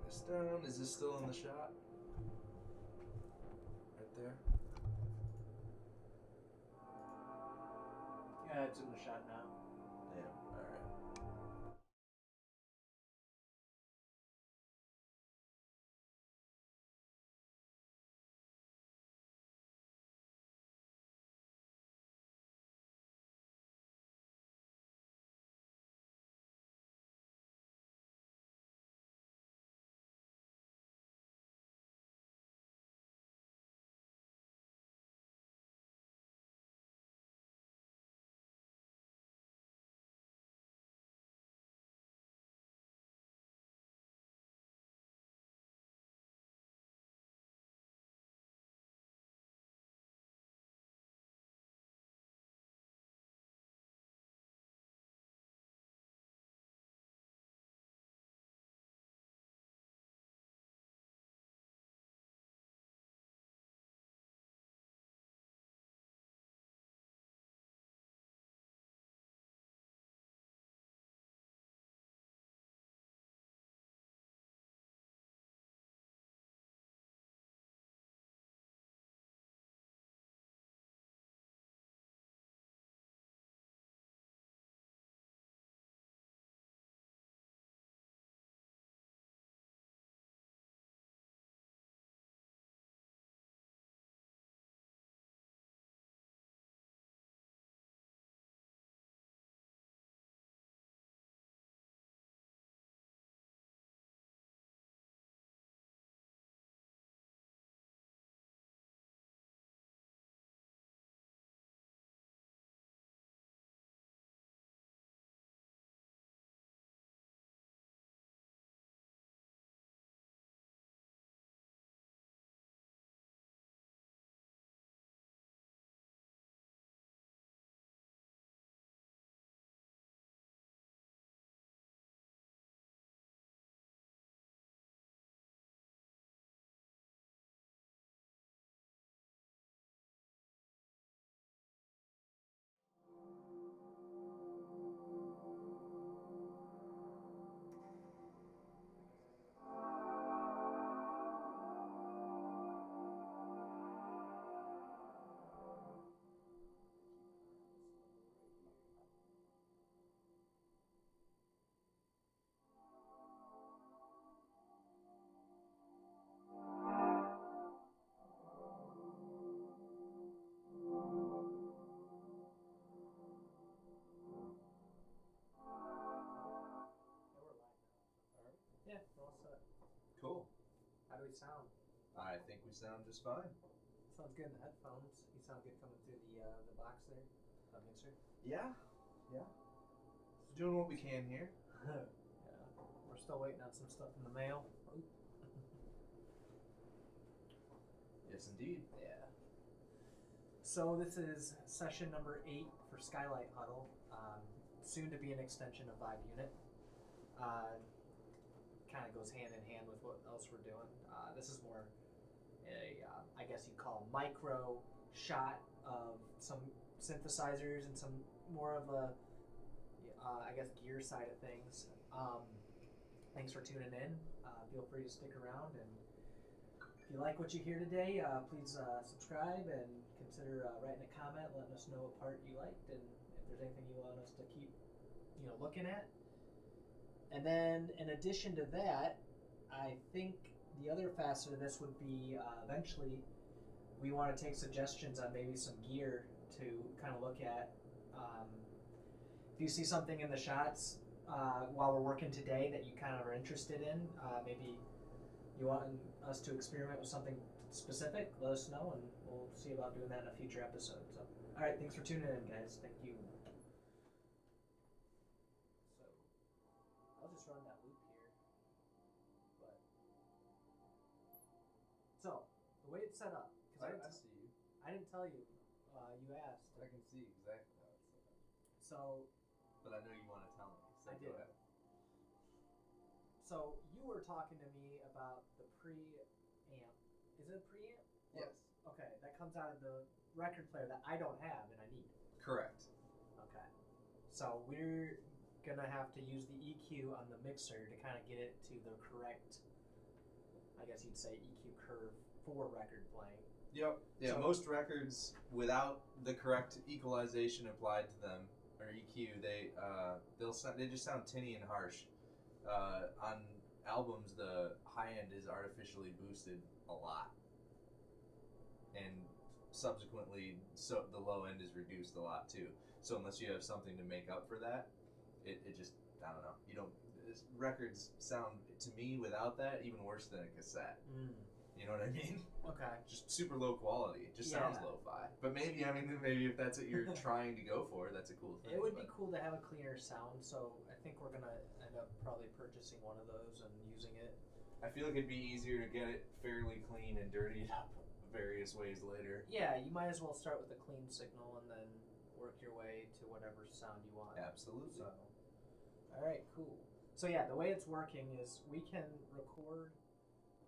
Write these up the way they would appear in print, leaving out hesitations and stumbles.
this down. Is this still in the shot? Right there? Yeah, it's in the shot now. Damn. Alright. Yeah, we're all set. Cool. How do we sound? I think we sound just fine. Sounds good in the headphones. You sound good coming through the box there, the mixer. Yeah. Yeah. So doing what we can here. Yeah, we're still waiting on some stuff in the mail. Yes, indeed. Yeah. So this is session number 8 for Skylight Huddle. Soon to be an extension of Vibe Unit. Kind of goes hand in hand with what else we're doing. This is more I guess you'd call micro shot of some synthesizers and some more of a I guess gear side of things. Thanks for tuning in. Feel free to stick around, and if you like what you hear today, please subscribe and consider writing a comment, letting us know what part you liked, and if there's anything you want us to keep looking at. And then in addition to that, I think the other facet of this would be eventually we want to take suggestions on maybe some gear to kind of look at. If you see something in the shots while we're working today that you kind of are interested in, maybe you want us to experiment with something specific, let us know, and we'll see about doing that in a future episode. So, all right, thanks for tuning in, guys. Thank you. So, I'll just run that loop here. But so, the way it's set up, because I see you. I didn't tell you. You asked. I can see exactly how it's set up. So, but I know you want to tell me. So I go did. ahead. So you were talking to me about the preamp. Is it a preamp? Yes. Okay, that comes out of the record player that I don't have and I need. Correct. Okay. So we're gonna have to use the EQ on the mixer to kind of get it to the correct I guess you'd say, EQ curve for record playing. Yep. Yeah, So- most records without the correct equalization applied to them, or EQ, they just sound tinny and harsh. On albums, the high end is artificially boosted a lot, and subsequently, so the low end is reduced a lot too. So unless you have something to make up for that, it just, I don't know. You don't. Records sound to me without that even worse than a cassette. You know what I mean? Okay. Just super low quality. It just sounds lo-fi. But maybe if that's what you're trying to go for, that's a cool thing. It would be cool to have a cleaner sound, so I think we're gonna end up probably purchasing one of those and using it. I feel like it'd be easier to get it fairly clean and dirty it up various ways later. Yeah, you might as well start with a clean signal and then work your way to whatever sound you want. Absolutely. So, all right, cool. So yeah, the way it's working is we can record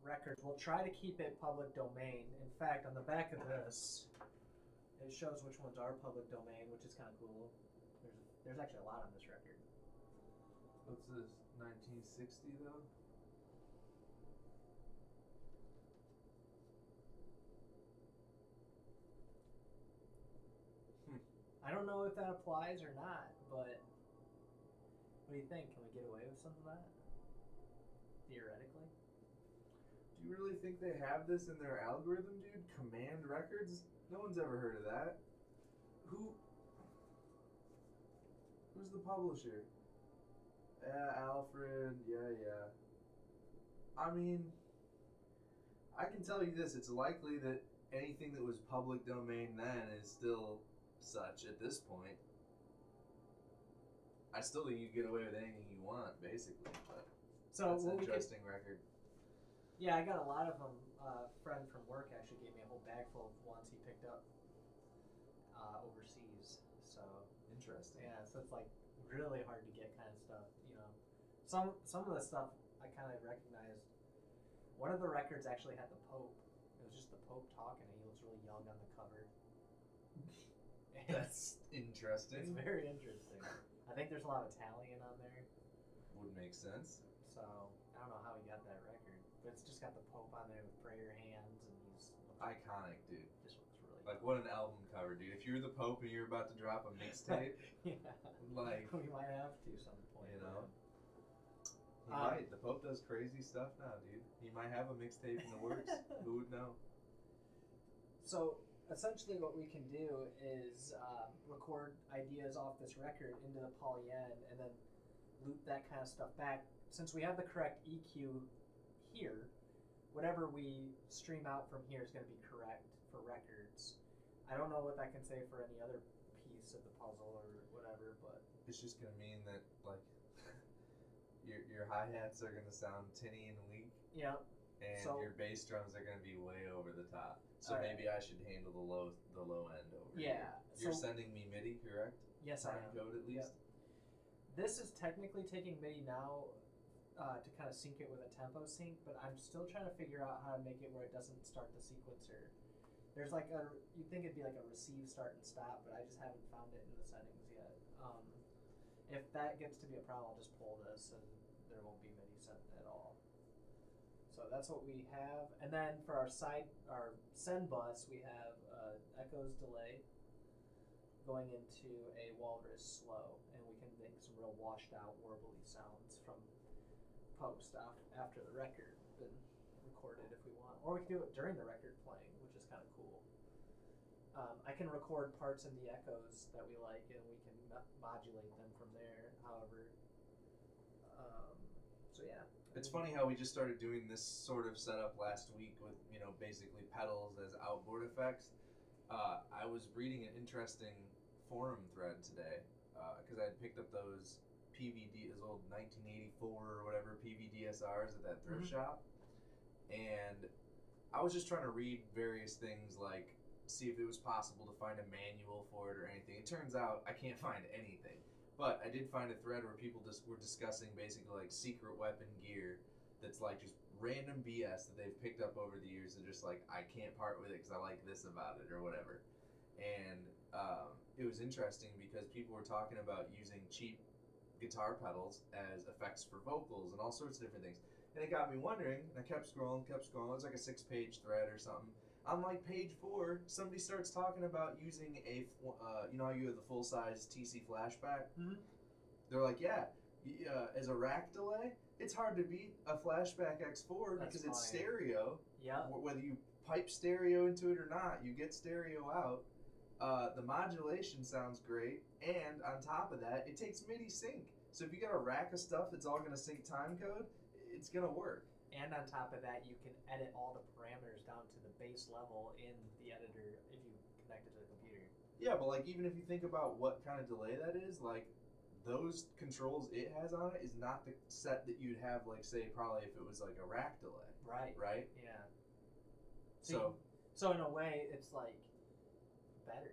records. We'll try to keep it public domain. In fact, on the back of this, it shows which ones are public domain, which is kind of cool. There's actually a lot on this record. What's this? 1960 though? I don't know if that applies or not, but what do you think? Can we get away with some of that? Theoretically? Do you really think they have this in their algorithm, dude? Command records? No one's ever heard of that. Who's the publisher? Alfred, yeah. I mean, I can tell you this, it's likely that anything that was public domain then is still such at this point. I still think you can get away with anything you want, basically, but So that's what an we could, interesting record. yeah, I got a lot of them. A friend from work actually gave me a whole bag full of ones he picked up overseas. So Interesting. yeah, so it's like really hard to get kind of stuff. You know, some of the stuff I kind of recognized. One of the records actually had the Pope. It was just the Pope talking, and he looks really young on the cover. That's interesting. It's very interesting. I think there's a lot of Italian on there. Would make sense. So I don't know how he got that record, but it's just got the Pope on there with prayer hands, and he's Iconic, dude. just looks really Like, what an album cover, dude. If you're the Pope and you're about to drop a mixtape, yeah. like, We might have to some point. you know, he Um, might. The Pope does crazy stuff now, dude. He might have a mixtape in the works. Who would know? So essentially, what we can do is record ideas off this record into the poly-N and then loop that kind of stuff back. Since we have the correct EQ here, whatever we stream out from here is going to be correct for records. I don't know what that can say for any other piece of the puzzle or whatever, but It's just gonna mean that, like, your hi-hats are gonna sound tinny and weak, yeah. and So- your bass drums are gonna be way over the top. So Alright. maybe I should handle the low end over Yeah, here. You're so- sending me MIDI, correct? Yes, I Time am. code at least? This is technically taking MIDI now to kind of sync it with a tempo sync, but I'm still trying to figure out how to make it where it doesn't start the sequencer. There's like you'd think it'd be like a receive, start, and stop, but I just haven't found it in the settings yet. If that gets to be a problem, I'll just pull this and there won't be MIDI set at all. So that's what we have. And then for our send bus, we have echoes delay going into a walrus slow, and we can make some real washed out warbly sounds from post after the record been recorded if we want, or we can do it during the record playing, which is kind of cool. I can record parts in the echoes that we like, and we can modulate them from there. However, so yeah. It's funny how we just started doing this sort of setup last week with, basically pedals as outboard effects. I was reading an interesting forum thread today because I had picked up those those old 1984 or whatever PVDSRs at that thrift shop, and I was just trying to read various things, like see if it was possible to find a manual for it or anything. It turns out I can't find anything. But I did find a thread where people just were discussing basically like secret weapon gear that's like just random BS that they've picked up over the years. They're just like, I can't part with it because I like this about it or whatever. And it was interesting because people were talking about using cheap guitar pedals as effects for vocals and all sorts of different things. And it got me wondering, and I kept scrolling. It was like a 6-page thread or something. On like page 4, somebody starts talking about using you know how you have the full-size TC flashback? Mm-hmm. They're like, yeah, as a rack delay, it's hard to beat a flashback X4 because it's stereo. Yeah. Whether you pipe stereo into it or not, you get stereo out. The modulation sounds great, and on top of that, it takes MIDI sync. So if you got a rack of stuff that's all going to sync time code, it's going to work. And on top of that, you can edit all the parameters down to the base level in the editor if you connect it to the computer. Yeah, but like even if you think about what kind of delay that is, like those controls it has on it is not the set that you'd have, like say probably if it was like a rack delay. Right. Right? Yeah. So in a way, it's like better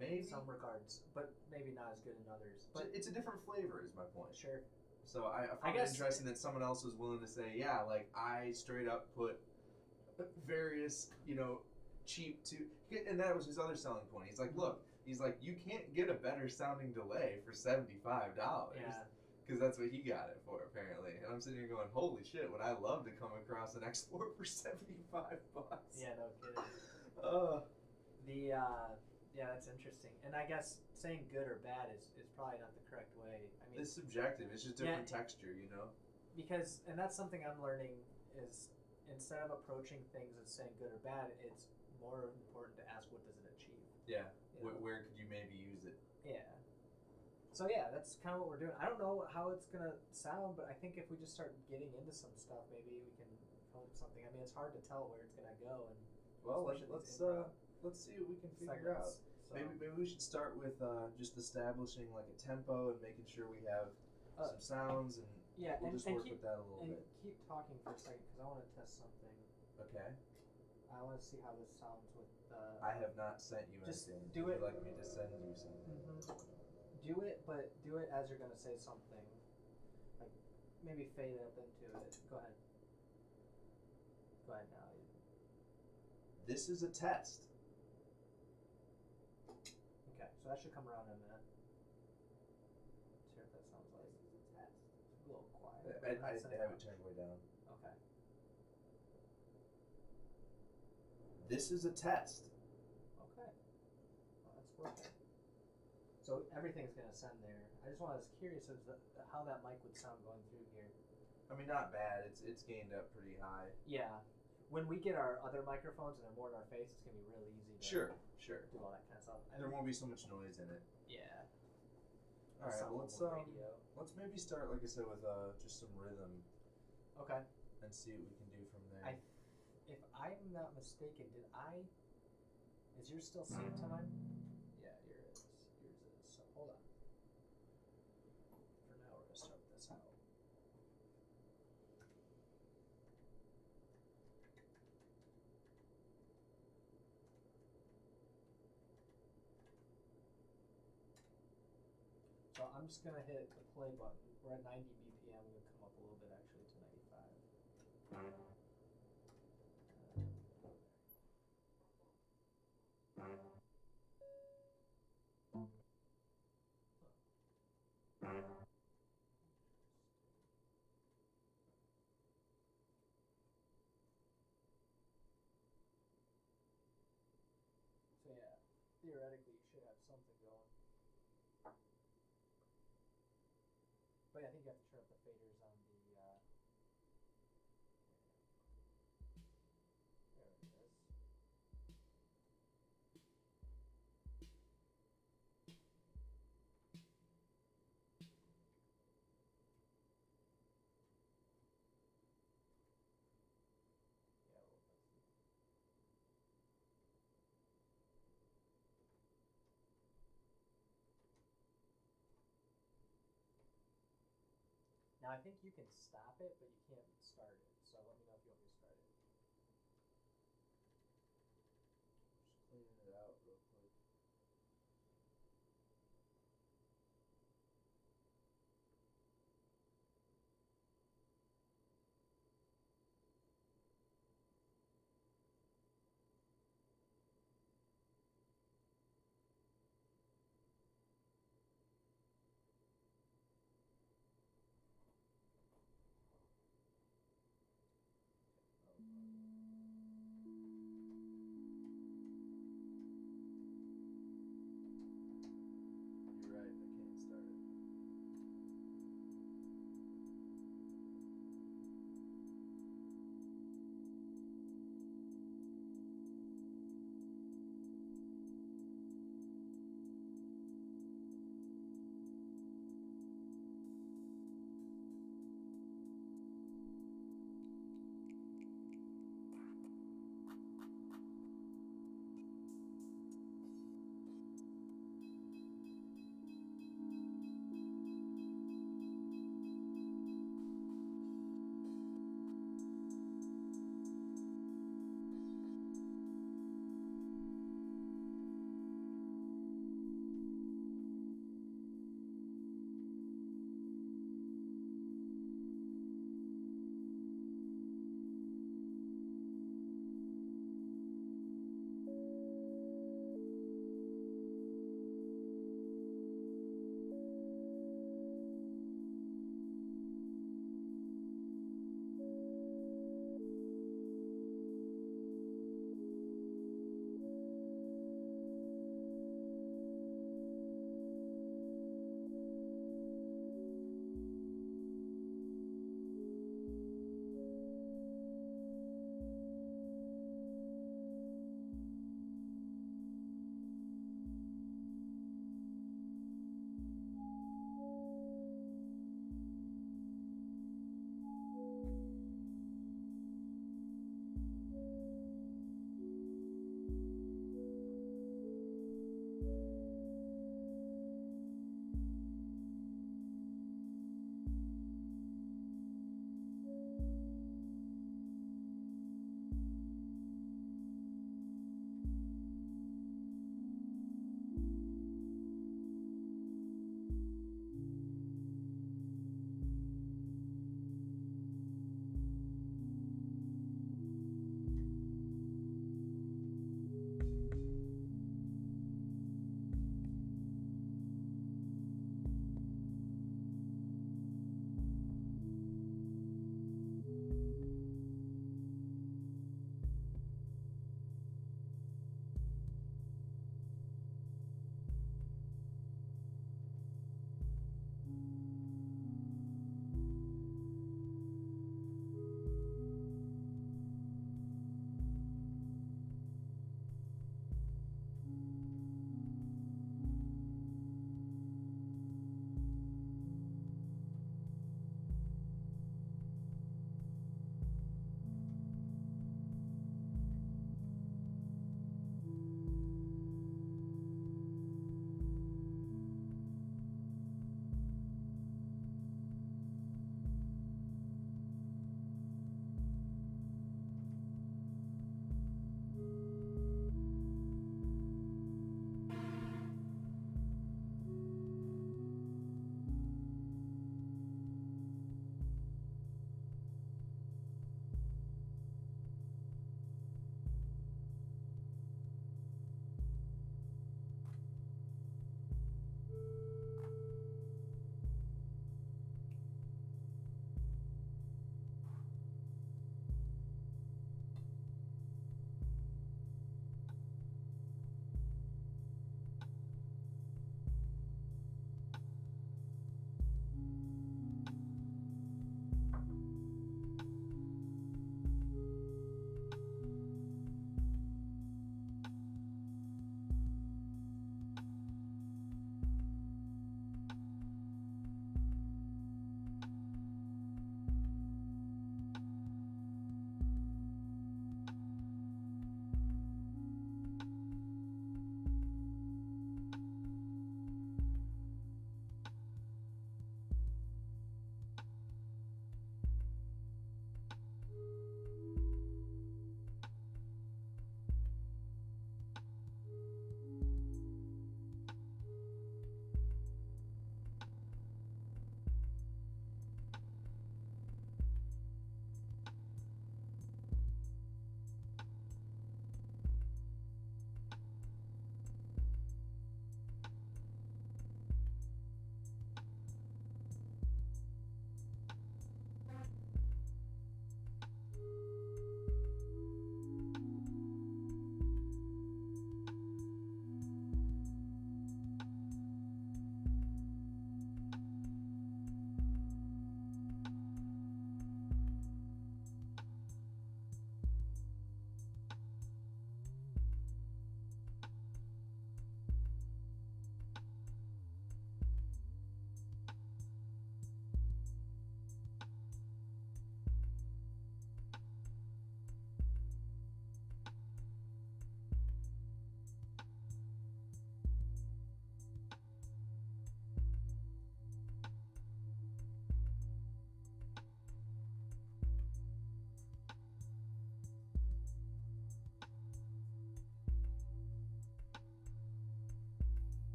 in some regards, but maybe not as good in others. But it's a different flavor, is my point. Sure. So I find it interesting that someone else was willing to say, yeah, like I straight up put various, you know, cheap and that was his other selling point. He's like, look, you can't get a better sounding delay for $75. Yeah. Because that's what he got it for, apparently. And I'm sitting here going, holy shit, would I love to come across an X4 for $75? Yeah, no kidding. Yeah, that's interesting. And I guess saying good or bad is probably not the correct way. I mean, it's subjective. It's just different texture, you know? And that's something I'm learning is instead of approaching things as saying good or bad, it's more important to ask what does it achieve. Yeah. Where could you maybe use it? Yeah. So yeah, that's kind of what we're doing. I don't know how it's gonna sound, but I think if we just start getting into some stuff, maybe we can come up with something. I mean, it's hard to tell where it's gonna go, and let's see what we can figure out. So. Maybe we should start with just establishing like a tempo and making sure we have some sounds, and we'll just work with that a little bit. Keep talking for a second because I want to test something. Okay. I want to see how this sounds with. I have not sent you just anything. Do Would it. you like me to send you something? Mm-hmm. Do it, but do it as you're gonna say something. Like maybe fade up into it. Go ahead. Go ahead now. This is a test. Okay, so that should come around in a minute. Let's hear if that sounds like it's a test. It's a little quiet. I have it turned way down. Okay. This is a test. Okay. Well, that's working. So everything's gonna send there. I was curious as to how that mic would sound going through here. I mean, not bad. It's gained up pretty high. Yeah. When we get our other microphones and they're more in our face, it's gonna be real easy to do all that kind of stuff. There won't be so much noise in it. Yeah. All right. Well, let's maybe start, like I said, with just some rhythm. Okay. And see what we can do from there. If I'm not mistaken, is yours still synced to mine? Yeah, yours is. So hold on. For now, we're gonna start this out. So I'm just gonna hit the play button. We're at 90 BPM. We'll come up a little bit actually to 95. So yeah, theoretically you should have something going. But yeah, I think you have to turn up the faders on the there it is. Yeah, well, let's see. Now I think you can stop it, but you can't start it. So let me know if you want me to start it. Just cleaning it out real quick.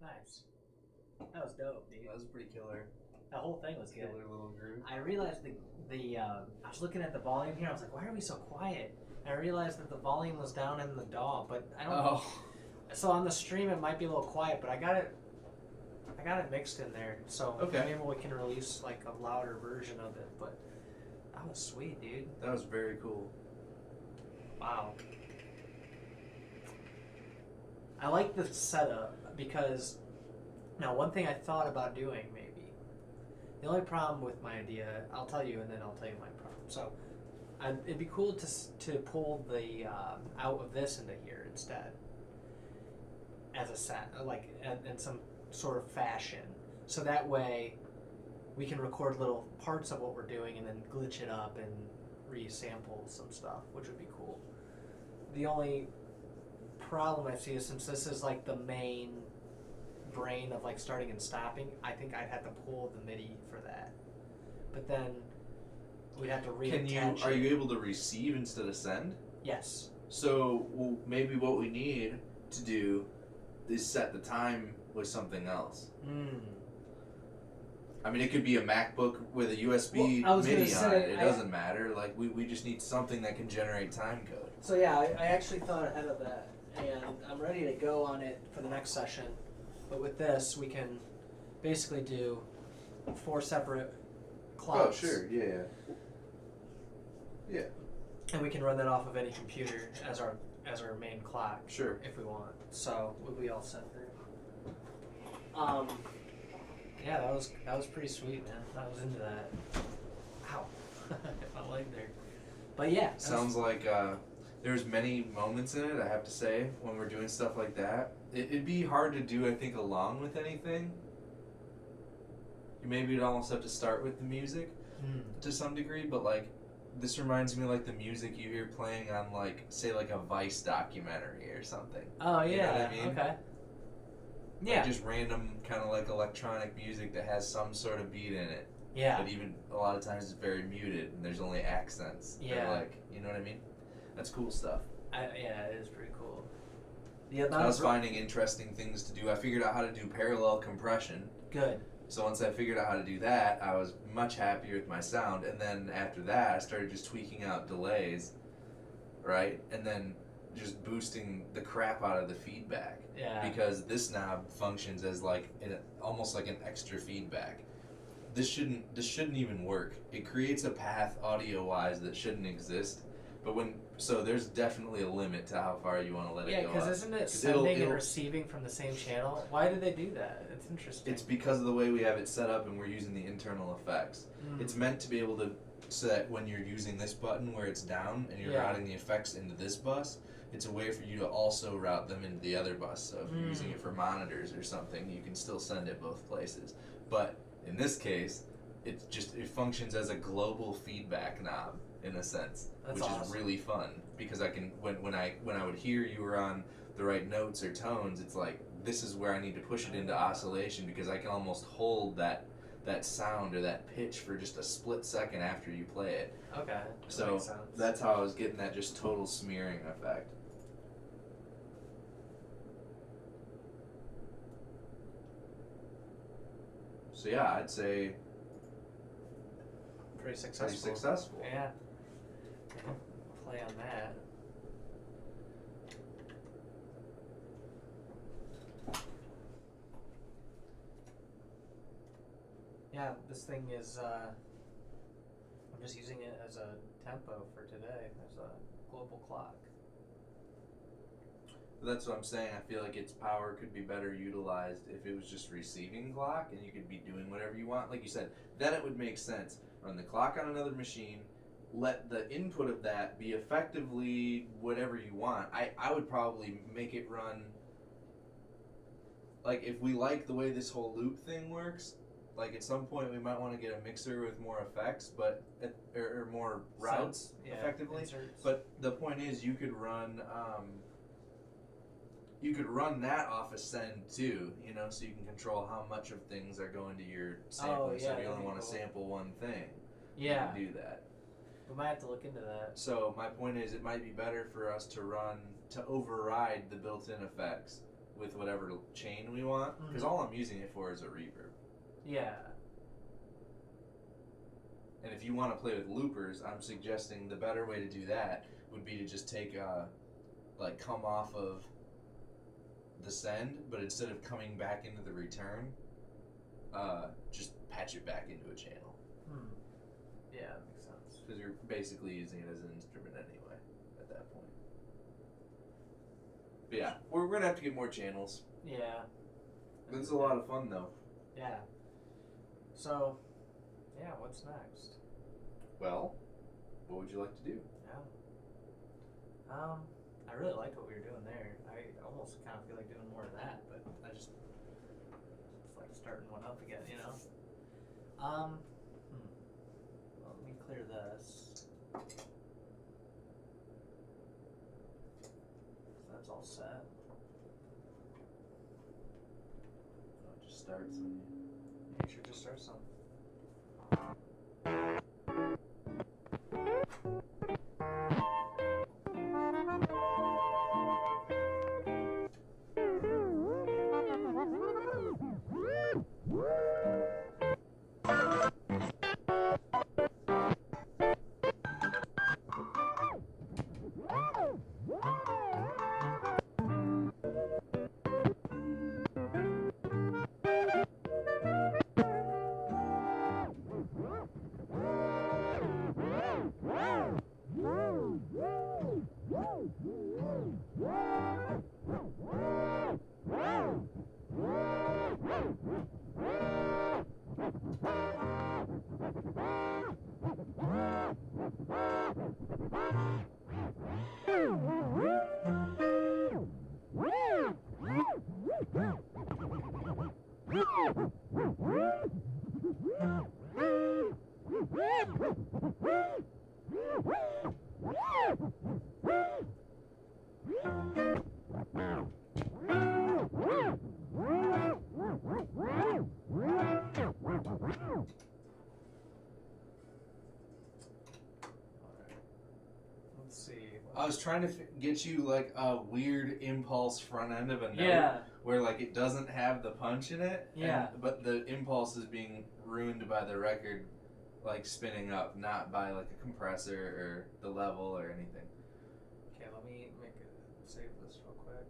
Nice. That was dope, dude. That was pretty killer. The whole thing was Killer good. little groove. I realized I was looking at the volume here. I was like, why are we so quiet? And I realized that the volume was down in the DAW, but I don't. Oh. So on the stream it might be a little quiet, but I got it mixed in there. So Okay. maybe we can release like a louder version of it. But that was sweet, dude. That was very cool. Wow. I like the setup because now one thing I thought about doing maybe. The only problem with my idea, I'll tell you, and then I'll tell you my problem. So, it'd be cool to pull the out of this into here instead, as a set, like in some sort of fashion. So that way, we can record little parts of what we're doing and then glitch it up and resample some stuff, which would be cool. The only problem I see is since this is like the main brain of like starting and stopping, I think I'd have to pull the MIDI for that. But then we'd have to reattach. Are you able to receive instead of send? Yes. So maybe what we need to do is set the time with something else. I mean, it could be a MacBook with a USB MIDI on it. It doesn't matter. Like we just need something that can generate time code. So yeah, I actually thought ahead of that, and I'm ready to go on it for the next session. But with this, we can basically do 4 separate clocks. Oh, sure. Yeah. Yeah. And we can run that off of any computer as our main clock. Sure. If we want. So we'll be all set there. Yeah, that was pretty sweet, man. I was into that. Ow. Hit my leg there. But yeah. Sounds like there's many moments in it, I have to say, when we're doing stuff like that. It'd be hard to do, I think, along with anything. Maybe you'd almost have to start with the music to some degree, but like this reminds me of like the music you hear playing on like, say, like a Vice documentary or something. Oh yeah, you know what I mean? Okay. Like Yeah. just random kind of like electronic music that has some sort of beat in it. Yeah. But even a lot of times it's very muted and there's only accents. Yeah. They're like, you know what I mean? That's cool stuff. Yeah, it is pretty cool. I was finding interesting things to do. I figured out how to do parallel compression. Good. So once I figured out how to do that, I was much happier with my sound. And then after that, I started just tweaking out delays, right? And then just boosting the crap out of the feedback. Yeah. Because this knob functions as like almost like an extra feedback. This shouldn't even work. It creates a path audio-wise that shouldn't exist. But so there's definitely a limit to how far you want to let it go. Yeah, because isn't it sending and receiving from the same channel? Why do they do that? It's interesting. It's because of the way we have it set up and we're using the internal effects. It's meant to be able to, so that when you're using this button where it's down and you're routing the effects into this bus, it's a way for you to also route them into the other bus. So if you're using it for monitors or something, you can still send it both places. But in this case, it functions as a global feedback knob in a sense, which is really fun because I can when I would hear you were on the right notes or tones, it's like this is where I need to push it into oscillation because I can almost hold that sound or that pitch for just a split second after you play it. Okay. So that's how I was getting that just total smearing effect. So yeah, I'd say pretty successful. Pretty successful. Yeah. Play on that. Yeah, this thing is, I'm just using it as a tempo for today, as a global clock. That's what I'm saying. I feel like its power could be better utilized if it was just receiving clock and you could be doing whatever you want. Like you said, then it would make sense. Run the clock on another machine, let the input of that be effectively whatever you want. I would probably make it run, like if we like the way this whole loop thing works, like at some point we might want to get a mixer with more effects, but or more routes effectively. Inserts. But the point is you could run that off a send too, you know, so you can control how much of things are going to your sampling. So if you only want to sample one thing, you can do that. We might have to look into that. So my point is it might be better for us to override the built-in effects with whatever chain we want, because all I'm using it for is a reverb. Yeah. And if you want to play with loopers, I'm suggesting the better way to do that would be to just take come off of the send, but instead of coming back into the return, just patch it back into a channel. Yeah, that makes sense. Because you're basically using it as an instrument anyway at that point. But yeah, we're gonna have to get more channels. Yeah. It's a lot of fun though. Yeah. So, yeah, what's next? Well, what would you like to do? Yeah. I really liked what we were doing there. I almost kind of feel like doing more of that, but it's like starting one up again, you know? Well, let me clear this. So that's all set. Oh, it just starts when you... You should just start some. I was trying to get you like a weird impulse front end of a note, Yeah. where like it doesn't have the punch in it, Yeah. but the impulse is being ruined by the record like spinning up, not by like a compressor or the level or anything. Okay, let me save this real quick.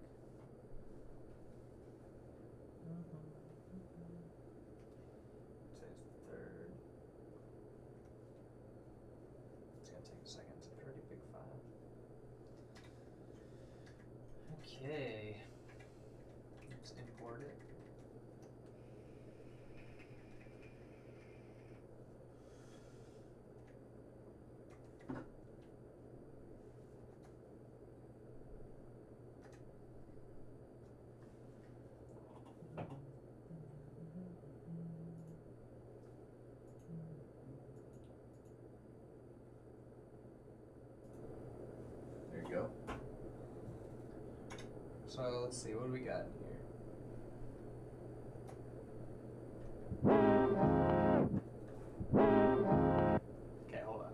Today's the 3rd. It's gonna take a second. It's a pretty big file. Okay. Let's import it. There you go. So let's see, what do we got in here? Okay, hold on.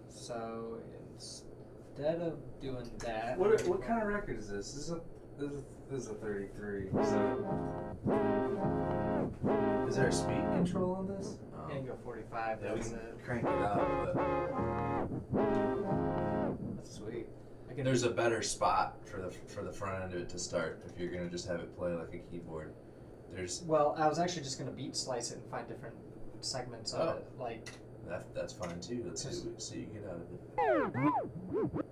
So instead of doing that, What kind of record is this? This is a 33. So is there a speed control on this? you can go 45. Yeah, we That's can it. crank it up, but That's sweet. there's a better spot for the front end of it to start if you're gonna just have it play like a keyboard. There's Well, I was actually just gonna beat slice it and find different segments of it. Like, that's fine too. Let's see you get out of it.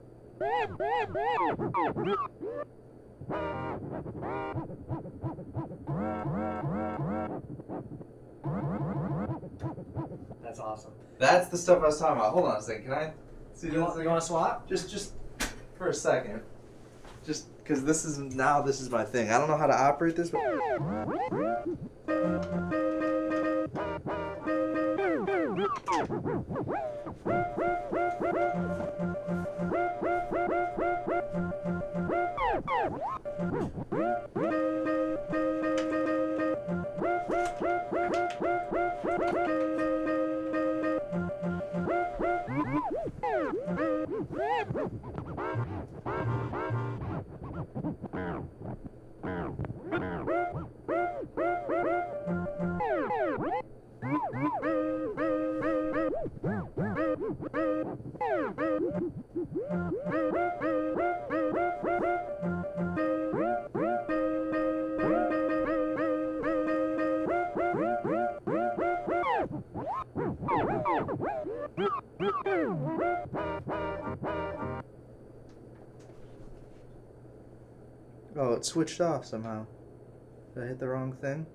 that's awesome. That's the stuff I was talking about. Hold on a second. Can I see You want to swap? Just for a second. Just because this is my thing. I don't know how to operate this, but Oh, it switched off somehow. Did I hit the wrong thing?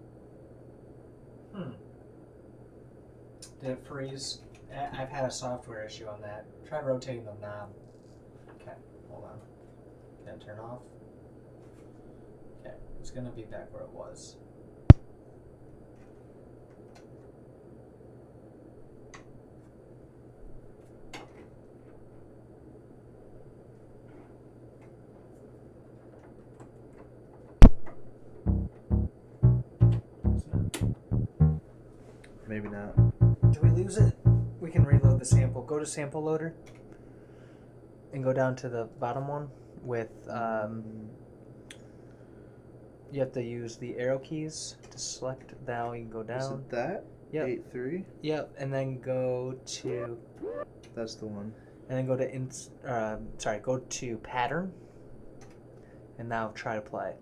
Did it freeze? I've had a software issue on that. Try rotating the knob. Okay, hold on. Can I turn off? Okay, it's gonna be back where it was. Maybe not. Do we lose it? We can reload the sample. Go to sample loader and go down to the bottom one with you have to use the arrow keys to select. Now you can go down. Is it that? Yep. 8-3? Yep, and then go to That's the one. and then go to go to pattern and now try to play.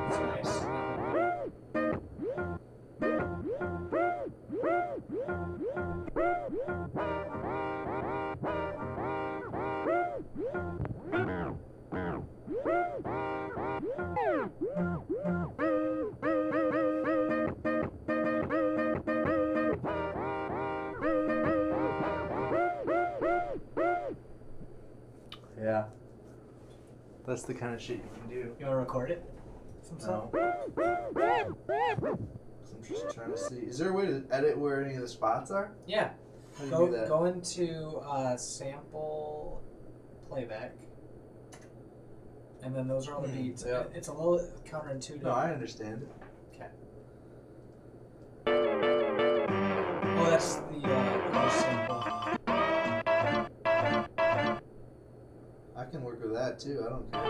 That's nice. Yeah. That's the kind of shit you can do. You wanna record it? Some stuff? No. I'm just trying to see. Is there a way to edit where any of the spots are? Yeah. How do you do that? Go into sample playback. And then those are all the beats. Yeah. It's a little counterintuitive. No, I understand it. Oh, that's the sample. I can work with that too. I don't care.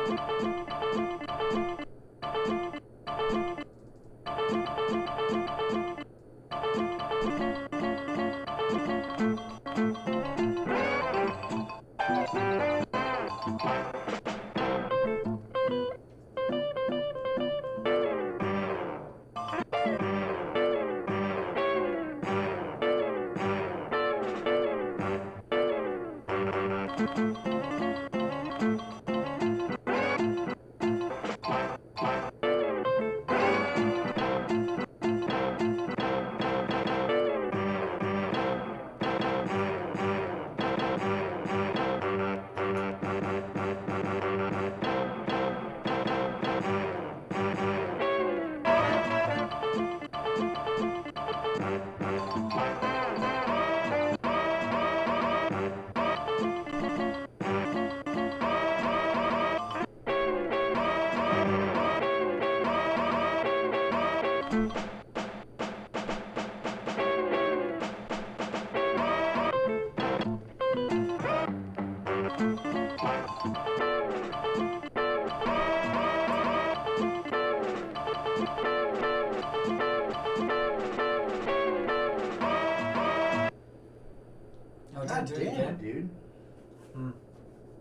God damn, dude.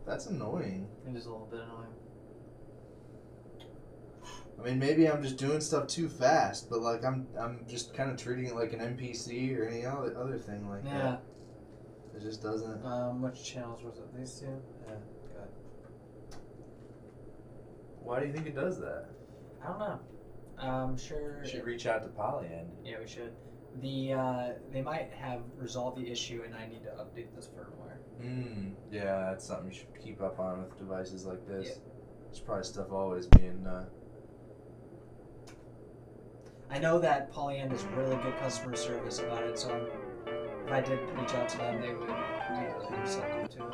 That's annoying. It is a little bit annoying. I mean, maybe I'm just doing stuff too fast, but like I'm just kind of treating it like an NPC or any other thing like that. It just doesn't. Which channels was it? These two? Yeah, good. Why do you think it does that? I don't know. I'm sure. We should reach out to Polyend. Yeah, we should. They might have resolved the issue, and I need to update this firmware. Yeah, that's something you should keep up on with devices like this. Yeah. There's probably stuff always being. I know that Polyend is really good customer service about it, so if I did reach out to them, they would be really receptive to it.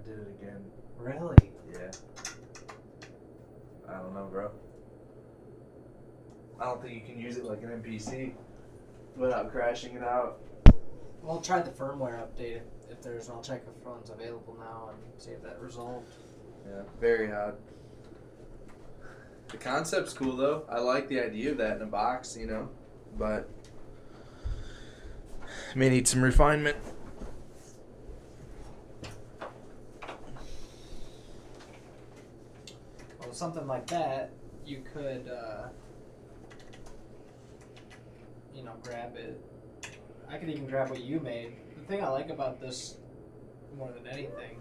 did it again. Really? Yeah. I don't know, bro. I don't think you can use it like an NPC without crashing it out. Well, I'll try the firmware update if there's. I'll check if one's available now and see if that resolved. Yeah, very odd. The concept's cool though. I like the idea of that in a box, you know, but may need some refinement. Well, something like that, you could, grab it. I could even grab what you made. The thing I like about this more than anything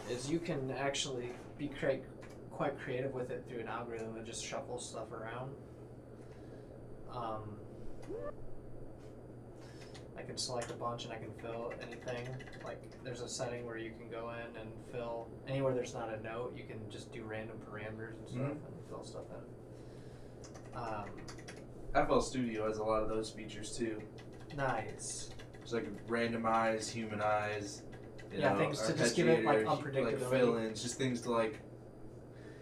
is you can actually be quite creative with it through an algorithm that just shuffles stuff around. I can select a bunch and I can fill anything. Like there's a setting where you can go in and fill anywhere there's not a note. You can just do random parameters and stuff and fill stuff in. FL Studio has a lot of those features too. Nice. It's like randomize, humanize. Things to just give it like unpredictability. Like fill-ins, just things to like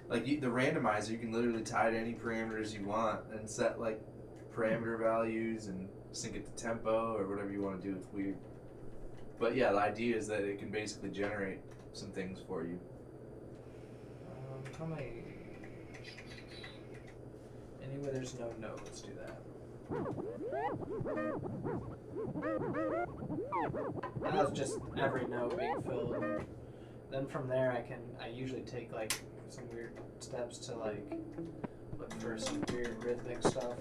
the randomizer. You can literally tie to any parameters you want and set like parameter values and sync it to tempo or whatever you want to do. It's weird. But yeah, the idea is that it can basically generate some things for you. How many? Anywhere there's no note, let's do that. And that's just every note being filled. Then from there, I usually take like some weird steps to like look for some weird rhythmic stuff.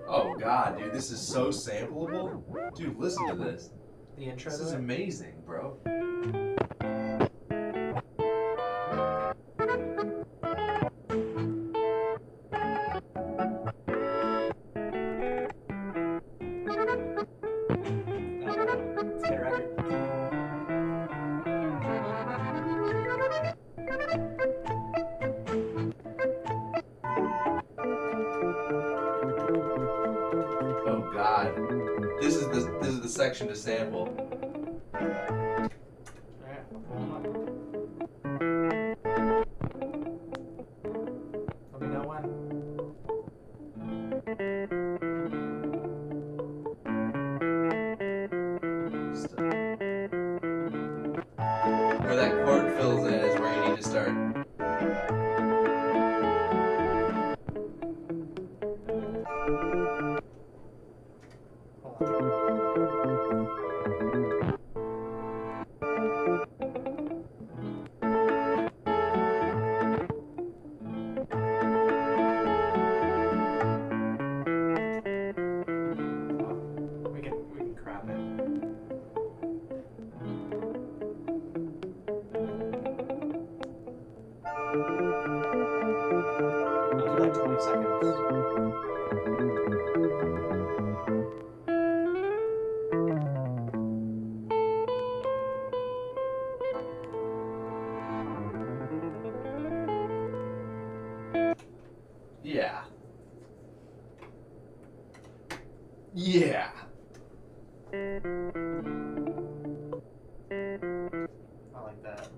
Oh god, dude, this is so sampleable. Dude, listen to this. The intro. This is amazing, bro. This is the section to sample. Let me know when. Where that chord fills in is where you need to start. Like 20 seconds. Yeah. Yeah. I like that.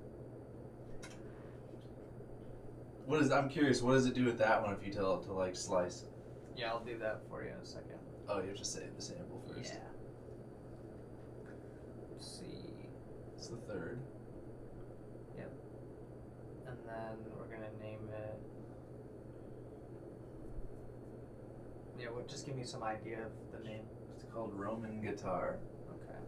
I'm curious, what does it do with that one if you tell it to like slice? Yeah, I'll do that for you in a second. Oh, you have to save the sample first. Yeah. Let's see. It's the third. Yep. And then we're gonna name it. Yeah, well, just give me some idea of the name. It's called Roman Guitar. Okay.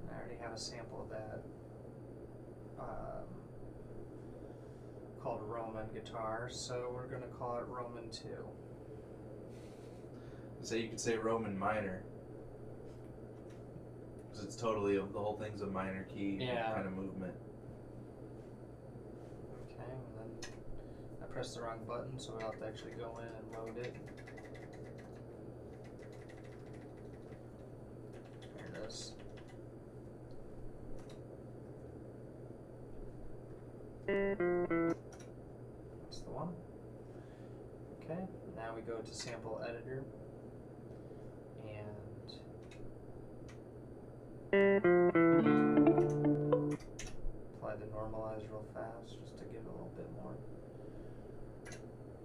I already have a sample of that. Called Roman Guitar, so we're gonna call it Roman 2. So you could say Roman minor. Because it's totally, the whole thing's a minor key kind of movement. Okay, and then I pressed the wrong button, so we'll have to actually go in and load it. There it is. That's the one. Okay, Now we go to sample editor and apply the normalize real fast just to give it a little bit more.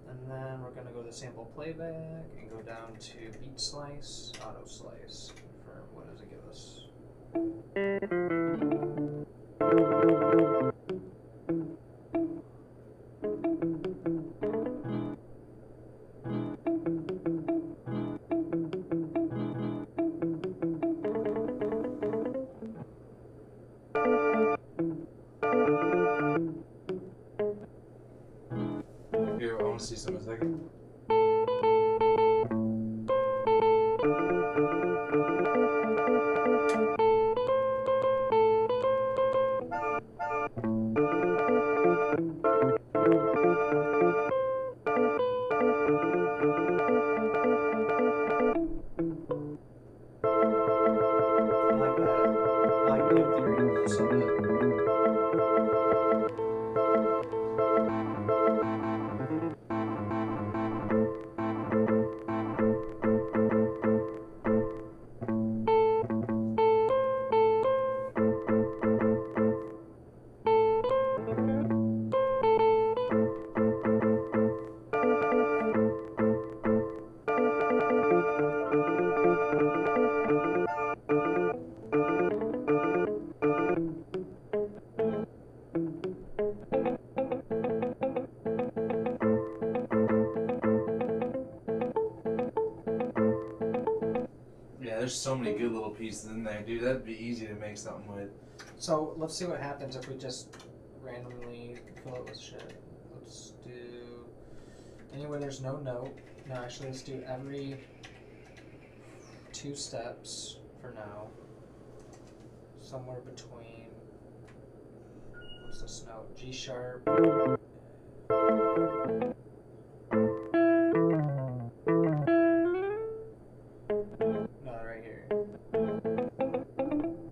And then we're going to go to sample playback and go down to beat slice, auto slice. Confirm, what does it give us? Here, I want to see some in a second. I like that. I like the ethereal so that There's so many good little pieces in there, dude. That'd be easy to make something with. So let's see what happens if we just randomly fill it with shit. Let's do anywhere there's no note. No, actually, let's do every 2 steps for now. Somewhere between, what's this note? G sharp. No, right here.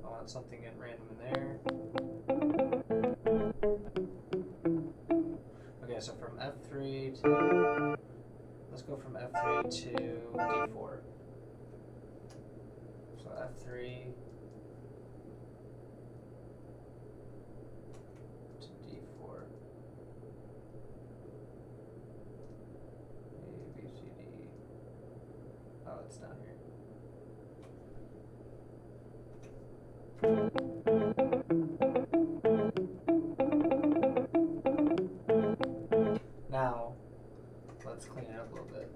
I want something in random in there. Okay, so from F3 to, let's go from F3 to D4. So F3 to D4. A, B, C, D. Oh, it's down here. Now, let's clean it up a little bit.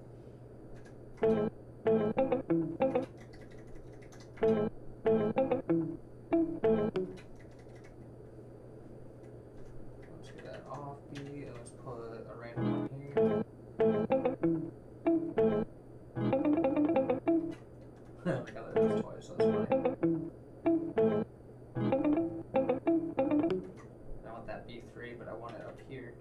Let's get that off B and let's put a random one here. I got that twice, so that's fine. I want that B3, but I want it up here.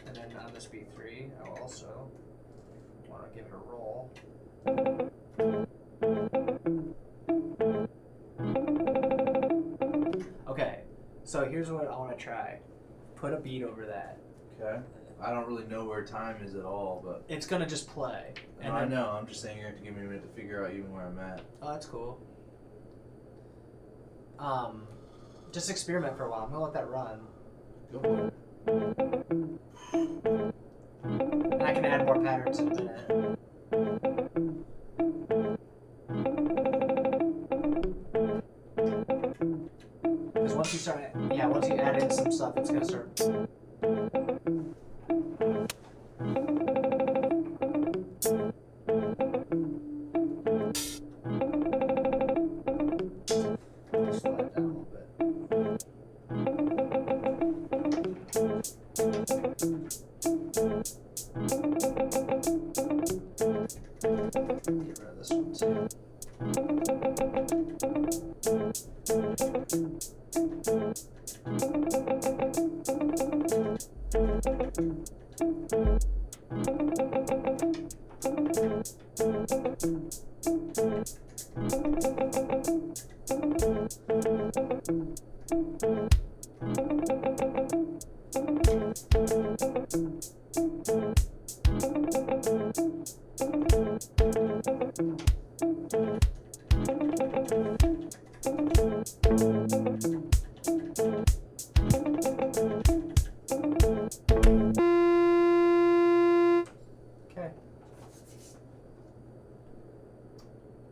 And then on this B3, I also want to give it a roll. Okay, so here's what I want to try. Put a beat over that. Okay. I don't really know where time is at all, but It's gonna just play. no, I know. I'm just saying you have to give me a minute to figure out even where I'm at. Oh, that's cool. Just experiment for a while. I'm gonna let that run. Go for it. And I can add more patterns in a minute. Because once you start, once you add in some stuff, it's gonna start. Just slow it down a little bit. Get rid of this one too. Okay.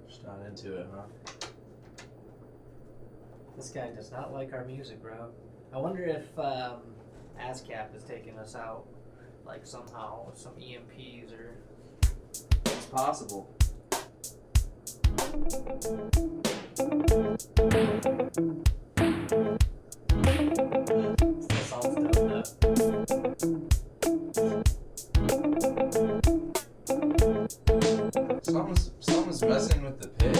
Just not into it, huh? This guy does not like our music, bro. I wonder if ASCAP is taking us out, like somehow, with some EMPs or. It's possible. That sounds dope, Someone's messing with the pitch.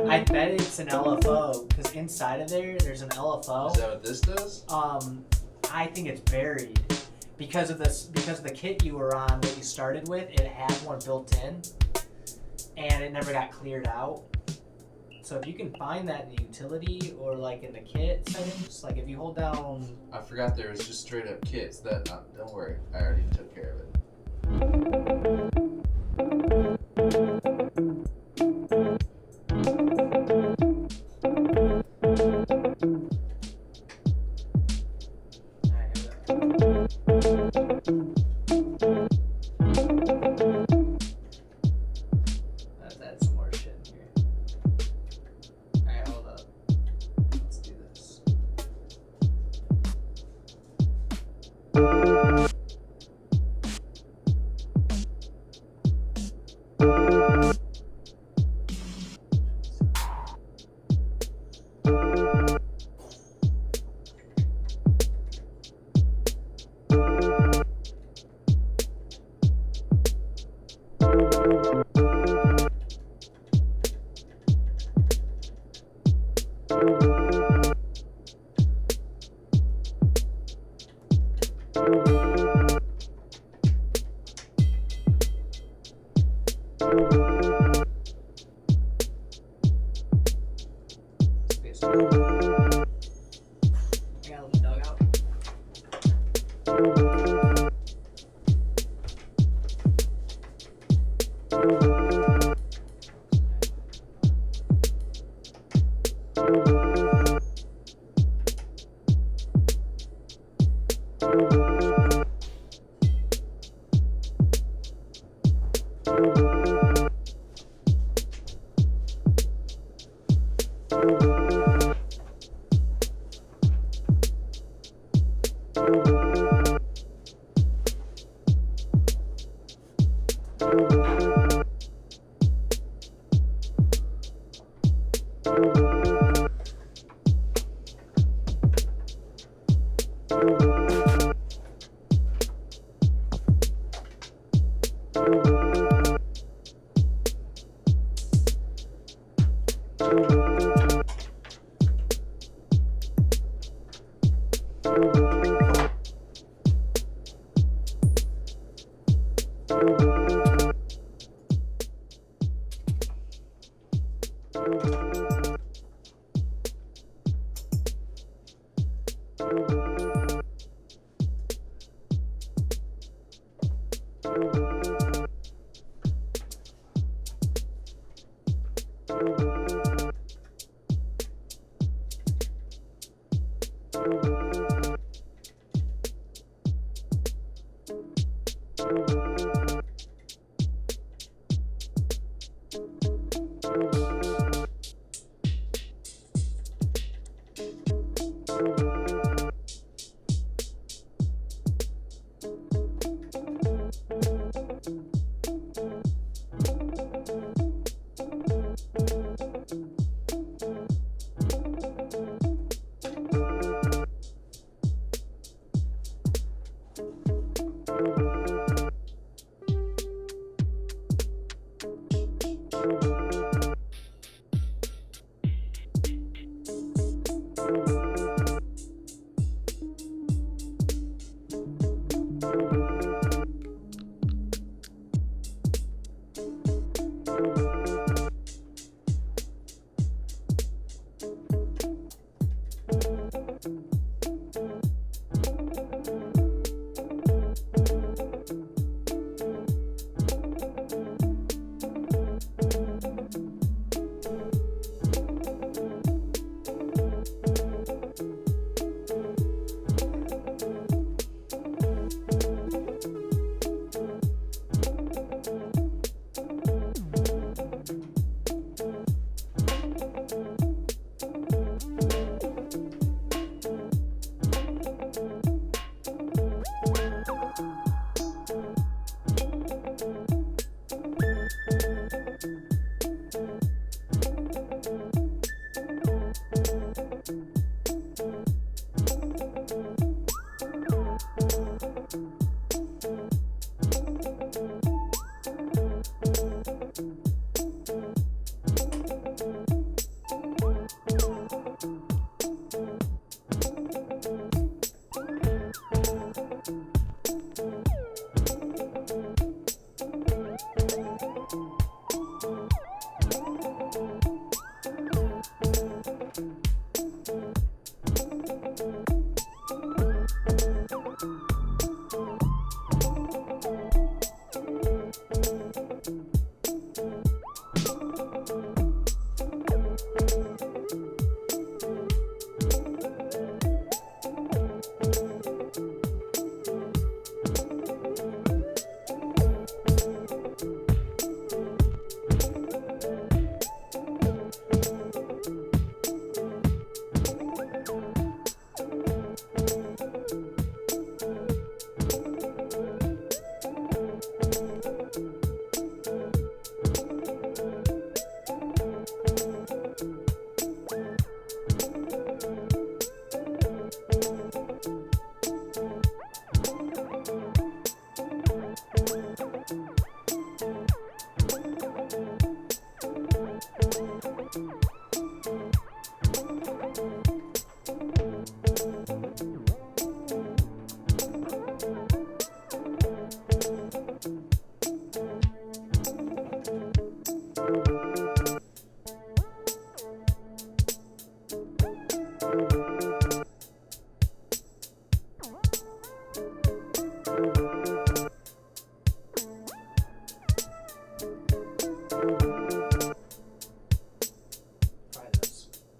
I bet it's an LFO, because inside of there's an LFO. Is that what this does? I think it's buried. Because of the kit you were on that you started with, it had one built in, and it never got cleared out. So if you can find that in the utility or like in the kit settings, like if you hold down. I forgot there was just straight up kits. Don't worry, I already took care of it. Let's add some more shit in here. Alright, hold up. Let's do this.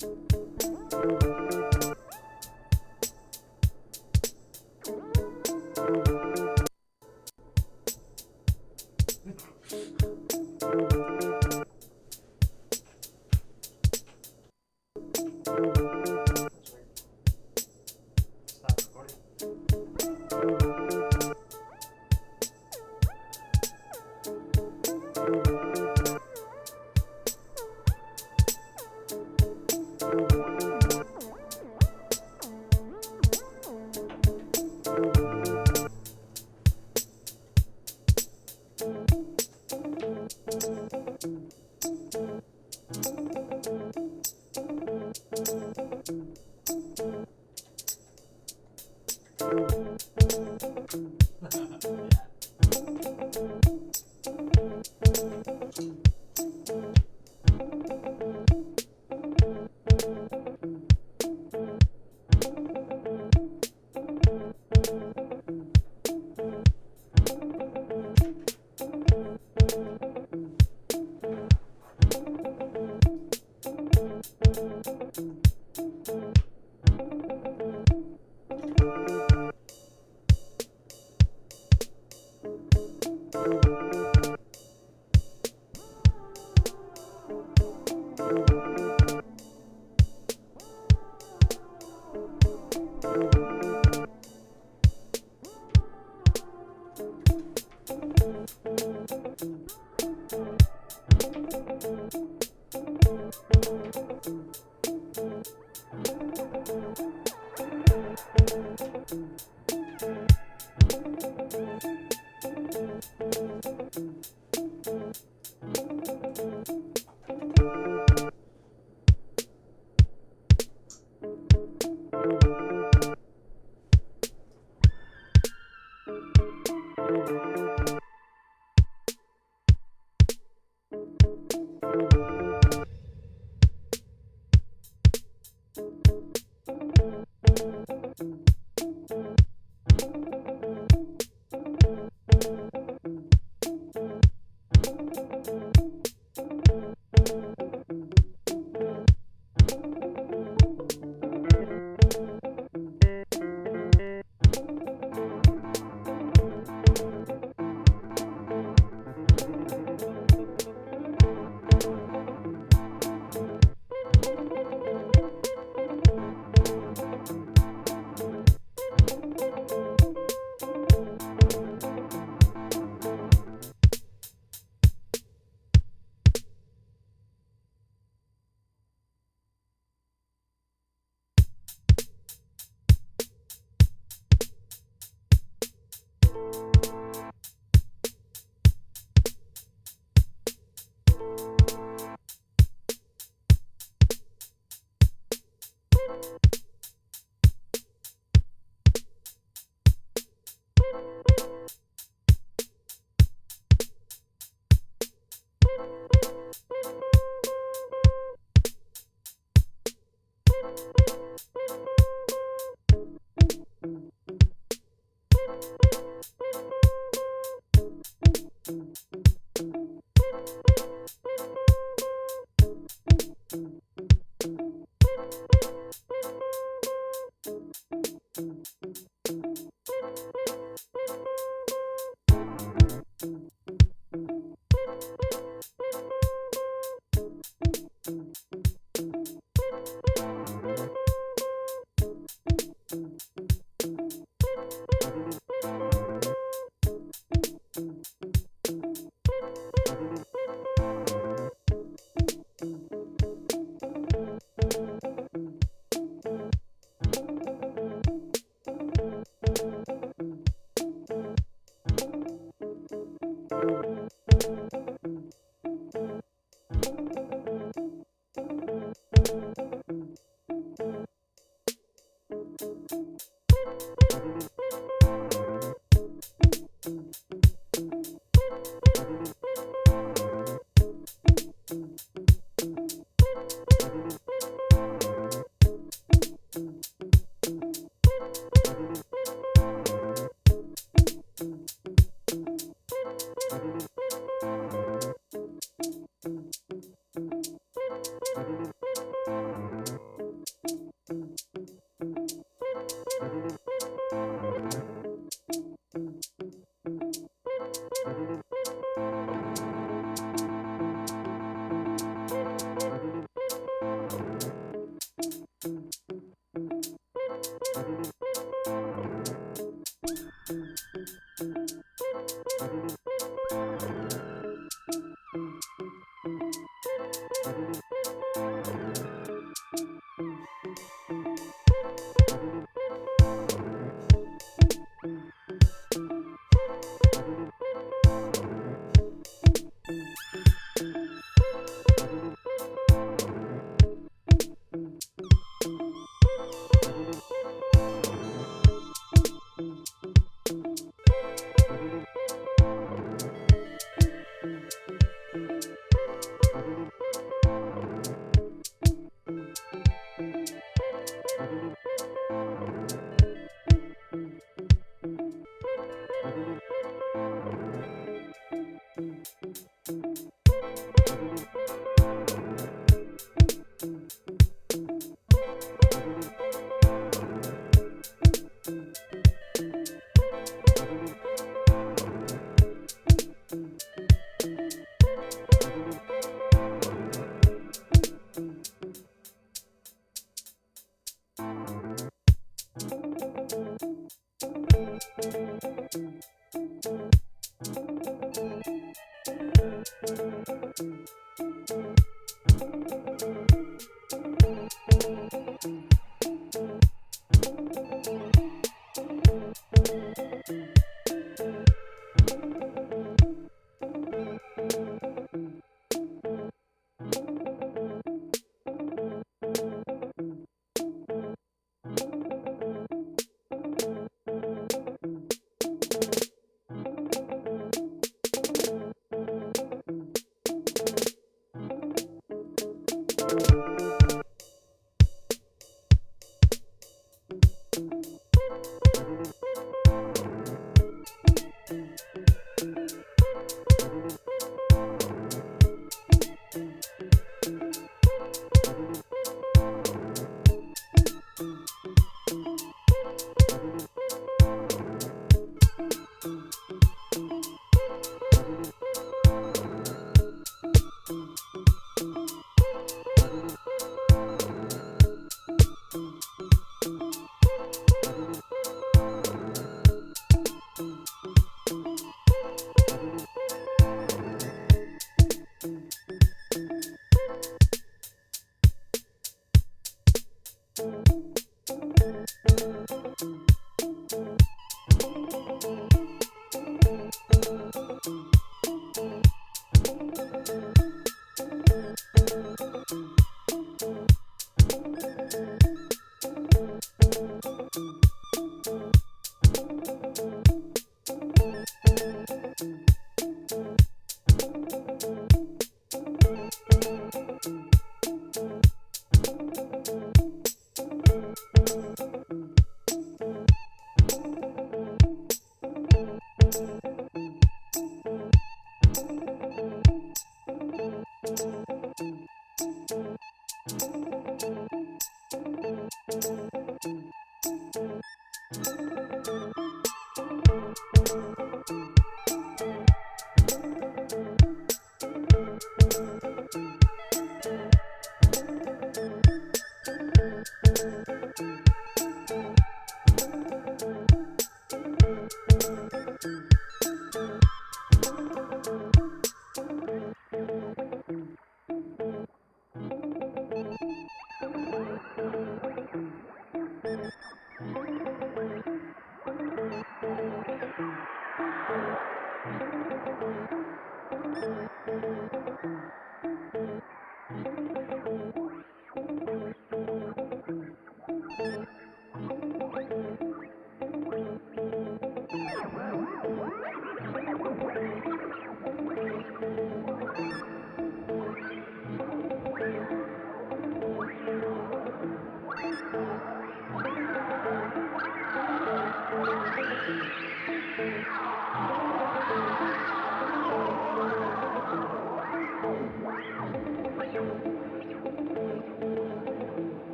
Stop recording.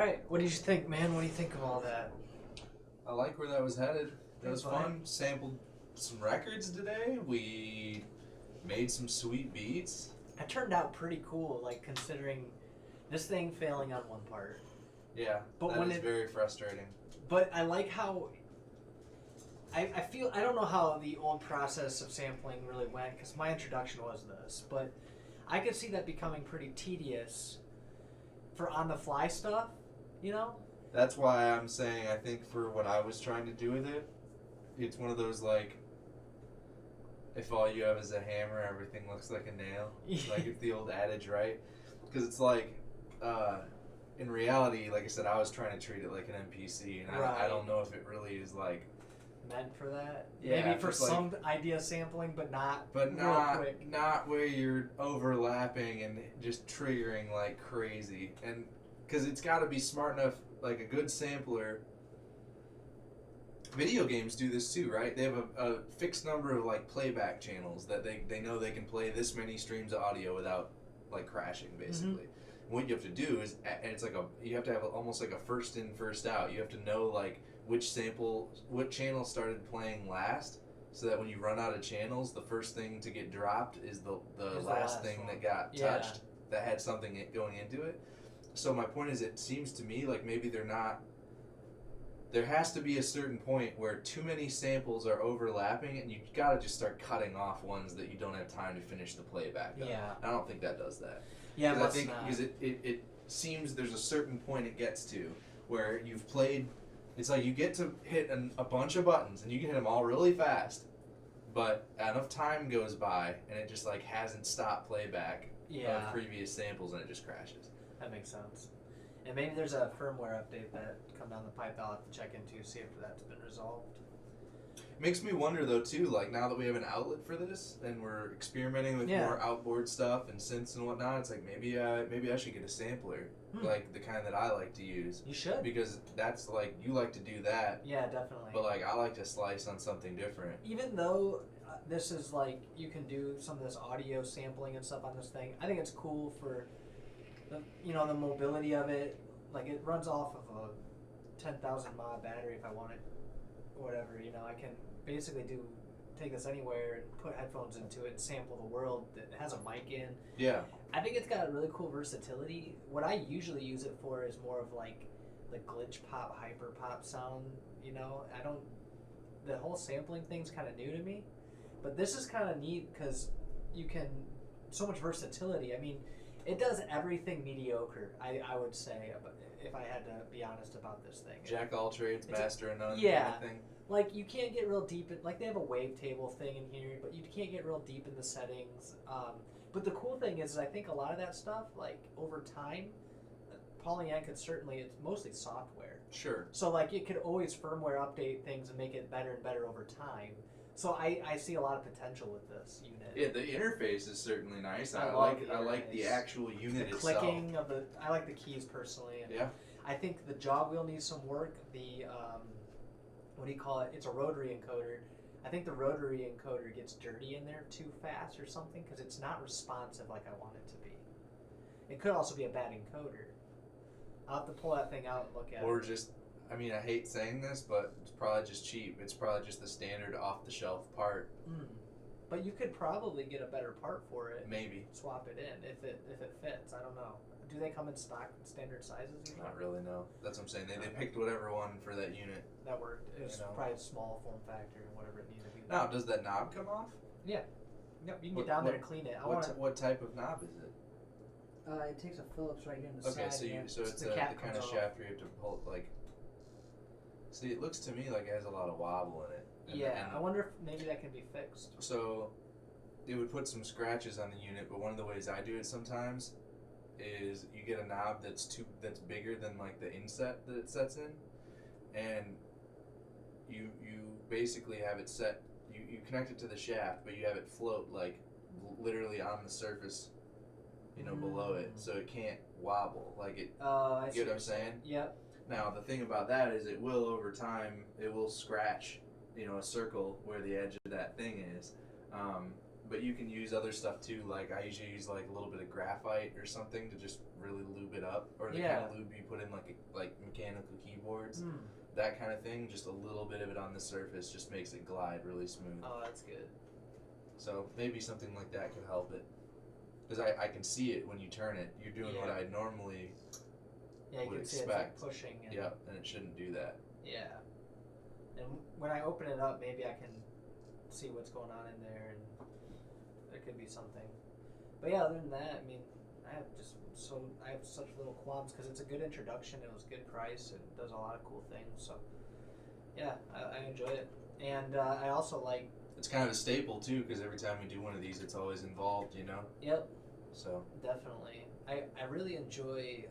right. What did you think, man? What do you think of all that? I like where that was headed. That was Thanks, fun. Sampled some records today. We made some sweet beats. It turned out pretty cool, like considering this thing failing on one part. Yeah, But that when is very frustrating. But I like how. I feel I don't know how the old process of sampling really went because my introduction was this, but I could see that becoming pretty tedious for on the fly stuff, you know. That's why I'm saying I think for what I was trying to do with it, it's one of those like, if all you have is a hammer, everything looks like a nail. Like it's the old adage, right? Because it's like, in reality, like I said, I was trying to treat it like an NPC, and I don't know if it really is like meant for that. Yeah, maybe for just like- some idea sampling, but not But real not quick. not where you're overlapping and just triggering like crazy, and because it's got to be smart enough. Like a good sampler. Video games do this too, right? They have a fixed number of like playback channels that they know they can play this many streams of audio without like crashing, basically. What you have to do is, and it's like you have to have almost like a first in, first out. You have to know like what channel started playing last, so that when you run out of channels, the first thing to get dropped is the last thing one. that got touched that had something going into it. So my point is, it seems to me like maybe they're not. There has to be a certain point where too many samples are overlapping, and you gotta just start cutting off ones that you don't have time to finish the playback of. Yeah. I don't think that does that. Yeah, Because I think because it seems there's a certain point it gets to where you've played. It's like you get to hit a bunch of buttons, and you can hit them all really fast, but enough time goes by, and it just like hasn't stopped playback of previous samples, and it just crashes. That makes sense. And maybe there's a firmware update that come down the pipe that I'll have to check into, see if that's been resolved. Makes me wonder though too, like now that we have an outlet for this and we're experimenting with more outboard stuff and synths and whatnot, it's like maybe I should get a sampler, like the kind that I like to use. You should. Because that's like, you like to do that. Yeah, definitely. But like I like to slice on something different. Even though this is like, you can do some of this audio sampling and stuff on this thing, I think it's cool for the mobility of it. Like it runs off of a 10,000 mAh battery if I want it, or whatever. I can basically take this anywhere and put headphones into it and sample the world. It has a mic in. Yeah. I think it's got really cool versatility. What I usually use it for is more of like the glitch pop, hyper pop sound. The whole sampling thing's kind of new to me, but this is kind of neat because you can so much versatility. I mean, it does everything mediocre, I would say, if I had to be honest about this thing. Jack all trades, master of none. Yeah. Kind of thing. Like, you can't get real deep in, like, they have a wavetable thing in here, but you can't get real deep in the settings. But the cool thing is I think a lot of that stuff, like, over time, Polyant could certainly, it's mostly software. Sure. So, like, it could always firmware update things and make it better and better over time. So I see a lot of potential with this unit. Yeah, the interface is certainly nice. I like the actual unit the itself. clicking of I like the keys personally. And yeah. I think the jog wheel needs some work. The what do you call it? It's a rotary encoder. I think the rotary encoder gets dirty in there too fast or something because it's not responsive like I want it to be. It could also be a bad encoder. I'll have to pull that thing out and look at it. Or just, I mean, I hate saying this, but it's probably just cheap. It's probably just the standard off-the-shelf part. But you could probably get a better part for it. Maybe. Swap it in if it fits. I don't know. Do they come in stock standard sizes? Not really, no. That's what I'm saying. They picked whatever one for that unit. That worked. It was probably a small form factor and whatever it needed to be. Now, does that knob come off? Yeah. Yep, you can get down there and clean it. What type of knob is it? It takes a Phillips right here in the side. Okay, so it's the kind of shaft where you have to pull, like... See, it looks to me like it has a lot of wobble in it. And I wonder if maybe that can be fixed. So, it would put some scratches on the unit, but one of the ways I do it sometimes is you get a knob that's bigger than like the inset that it sets in, and you basically have it set. You connect it to the shaft, but you have it float like literally on the surface, below it, so it can't wobble like it. Oh, I see. You get what I'm saying? Yep. Now the thing about that is it will over time scratch, a circle where the edge of that thing is. but you can use other stuff too. Like I usually use like a little bit of graphite or something to just really lube it up, or the kind of lube you put in like mechanical keyboards, that kind of thing. Just a little bit of it on the surface just makes it glide really smooth. Oh, that's good. So maybe something like that could help it, because I can see it when you turn it. You're doing what I normally you would can see expect. it's like pushing. And and it shouldn't do that. Yeah. And when I open it up, maybe I can see what's going on in there, and there could be something. But yeah, other than that, I mean, I have such little qualms because it's a good introduction. It was a good price. It does a lot of cool things. So yeah, I enjoy it, and I also like. It's kind of a staple too, because every time we do one of these, it's always involved, you know. Yep. So definitely, I really enjoy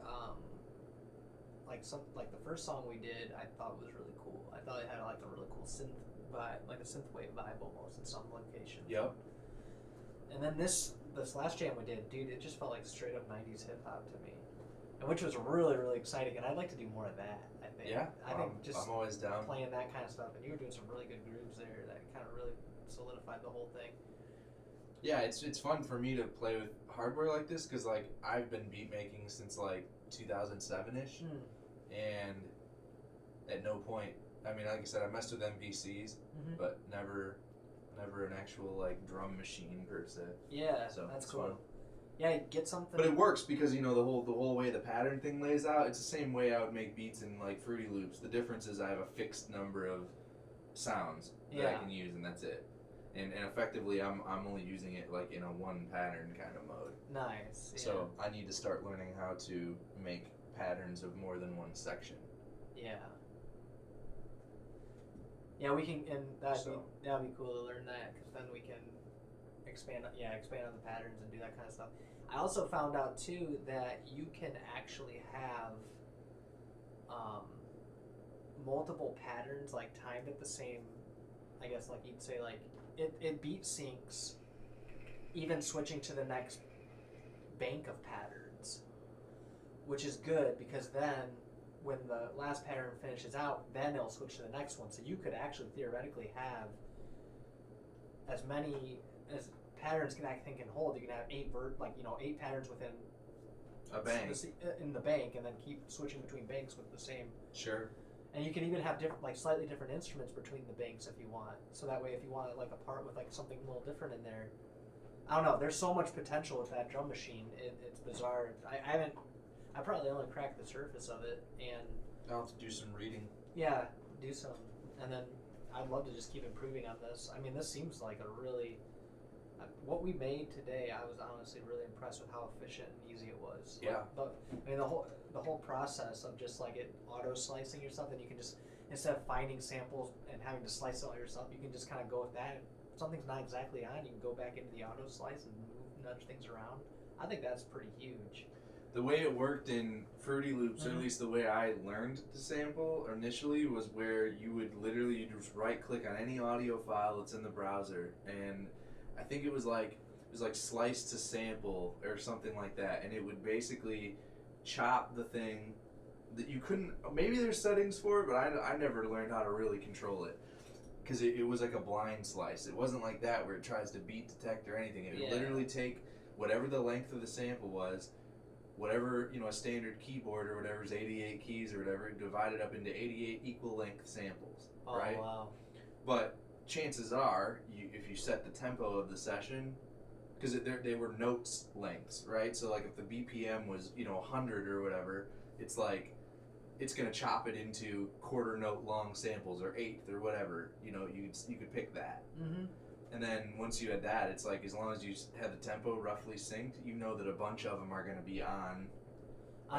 like the first song we did. I thought was really cool. I thought it had like a really cool synth vibe, like a synthwave vibe almost in some locations. Yep. And then this last jam we did, dude, it just felt like straight up '90s hip hop to me, and which was really really exciting. And I'd like to do more of that. I think. Yeah. I think just I'm always down playing that kind of stuff, and you were doing some really good grooves there that kind of really solidified the whole thing. Yeah, it's fun for me to play with hardware like this, because like I've been beat making since like 2007ish, and at no point, I mean, like I said, I messed with MPCs, but never an actual like drum machine per se. Yeah, so that's it's cool. Fun. Yeah, get something. But it works because, you know, the whole way the pattern thing lays out, it's the same way I would make beats in like Fruity Loops. The difference is I have a fixed number of sounds that I can use, and that's it. And effectively, I'm only using it like in a one pattern kind of mode. Nice. Yeah. So I need to start learning how to make patterns of more than one section. Yeah. Yeah, we can, and that'd be cool to learn that, because then we can expand on the patterns and do that kind of stuff. I also found out too that you can actually have multiple patterns like timed at the same. I guess like you'd say like it beat syncs, even switching to the next bank of patterns, which is good because then when the last pattern finishes out, then it'll switch to the next one. So you could actually theoretically have as many as patterns can hold. You can have 8 patterns within a bank in the bank, and then keep switching between banks with the same. Sure. And you can even have slightly different instruments between the banks if you want. So that way, if you want like a part with like something a little different in there, I don't know. There's so much potential with that drum machine. It's bizarre. I probably only cracked the surface of it, and I'll have to do some reading. Yeah, do some, and then I'd love to just keep improving on this. I mean, this seems like a really what we made today. I was honestly really impressed with how efficient and easy it was. Yeah. But I mean, the whole process of just like it auto slicing yourself, and you can just, instead of finding samples and having to slice it all yourself, you can just kind of go with that. If something's not exactly on, you can go back into the auto slice and nudge things around. I think that's pretty huge. The way it worked in Fruity Loops, or at least the way I learned to sample initially, was where you just right click on any audio file that's in the browser, and I think it was like slice to sample or something like that, and it would basically chop the thing that you couldn't. Maybe there's settings for it, but I never learned how to really control it, because it was like a blind slice. It wasn't like that where it tries to beat detect or anything. It would literally take whatever the length of the sample was, whatever, you know, a standard keyboard or whatever is 88 keys or whatever, divide it up into 88 equal length samples, right? Oh, wow. But chances are, if you set the tempo of the session, because they were notes lengths, right? So like if the BPM was, 100 or whatever, it's like it's gonna chop it into quarter note long samples or eighth or whatever. You could pick that. Mm-hmm. And then once you had that, it's like as long as you had the tempo roughly synced, you know that a bunch of them are going to be on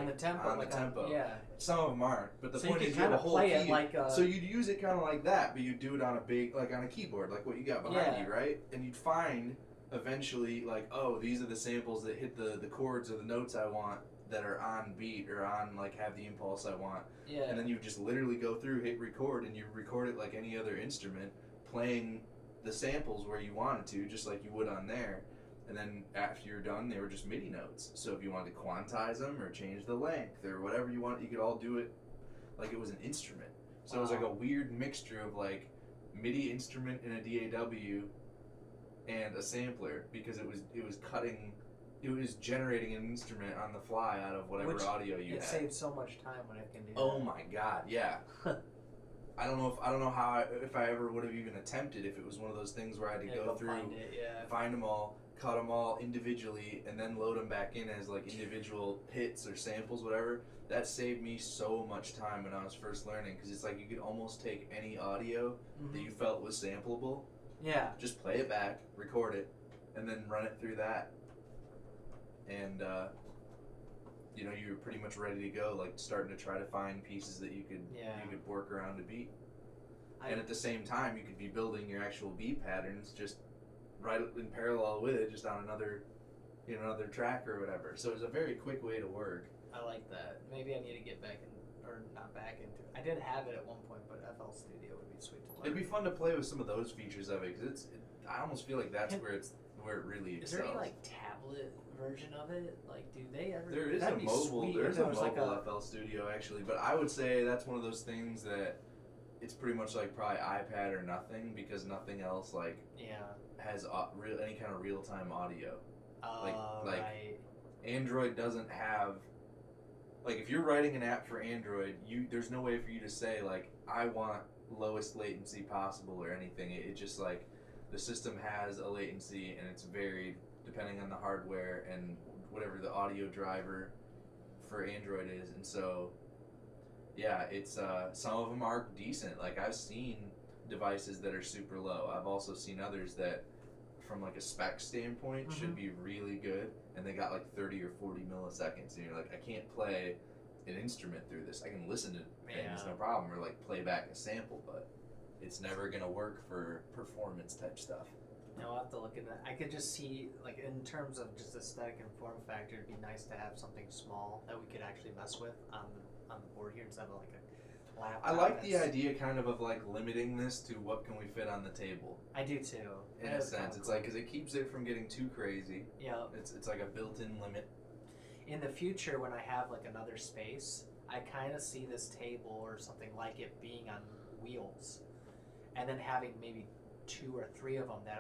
the tempo. Yeah. Some of them aren't, but the so point you is you have a whole play key. It like so you'd use it kind of like that, but you'd do it on a keyboard, like what you got behind you, right? And you'd find eventually like, oh, these are the samples that hit the chords or the notes I want that are on beat or on like have the impulse I want. Yeah. And then you just literally go through, hit record, and you record it like any other instrument, playing the samples where you wanted to, just like you would on there. And then after you're done, they were just MIDI notes. So if you wanted to quantize them or change the length or whatever you want, you could all do it like it was an instrument. So it was like a weird mixture of like MIDI instrument and a DAW and a sampler because it was generating an instrument on the fly out of whatever audio you had. It saves so much time when it can do that. Oh my god, yeah. I don't know how if I ever would have even attempted if it was one of those things where I had to go through, find them all, cut them all individually, and then load them back in as like individual hits or samples, whatever. That saved me so much time when I was first learning, because it's like you could almost take any audio that you felt was sampleable, just play it back, record it, and then run it through that, and you know, you were pretty much ready to go, like starting to try to find pieces that you could work around a beat. And at the same time, you could be building your actual beat patterns just right in parallel with it, just on another track or whatever. So it was a very quick way to work. I like that. Maybe I need to get back in, or not back into it. I did have it at one point, but FL Studio would be sweet to learn. It'd be fun to play with some of those features of it, because I almost feel like that's where it really excels. Is there any like tablet version of it? Like, do they ever? There is a mobile. There's a mobile FL Studio actually, but I would say that's one of those things that it's pretty much like probably iPad or nothing, because nothing else like has any kind of real time audio. Like right. Android doesn't have. Like, if you're writing an app for Android, there's no way for you to say, like, I want lowest latency possible or anything. It just, like, the system has a latency, and it's varied depending on the hardware and whatever the audio driver for Android is. And so, yeah, it's, some of them are decent. Like, I've seen devices that are super low. I've also seen others that, from, like, a spec standpoint, should be really good, and they got like 30 or 40 milliseconds, and you're like, I can't play an instrument through this. I can listen to things, no problem, or like play back a sample, but it's never gonna work for performance type stuff. No, I'll have to look at that. I could just see, like, in terms of just aesthetic and form factor, it'd be nice to have something small that we could actually mess with on the board here instead of like a laptop. I like the idea kind of like limiting this to what can we fit on the table. I do too. In a sense, it's like, because it keeps it from getting too crazy. Yeah. It's like a built-in limit. In the future, when I have like another space, I kind of see this table or something like it being on wheels, and then having maybe 2 or 3 of them that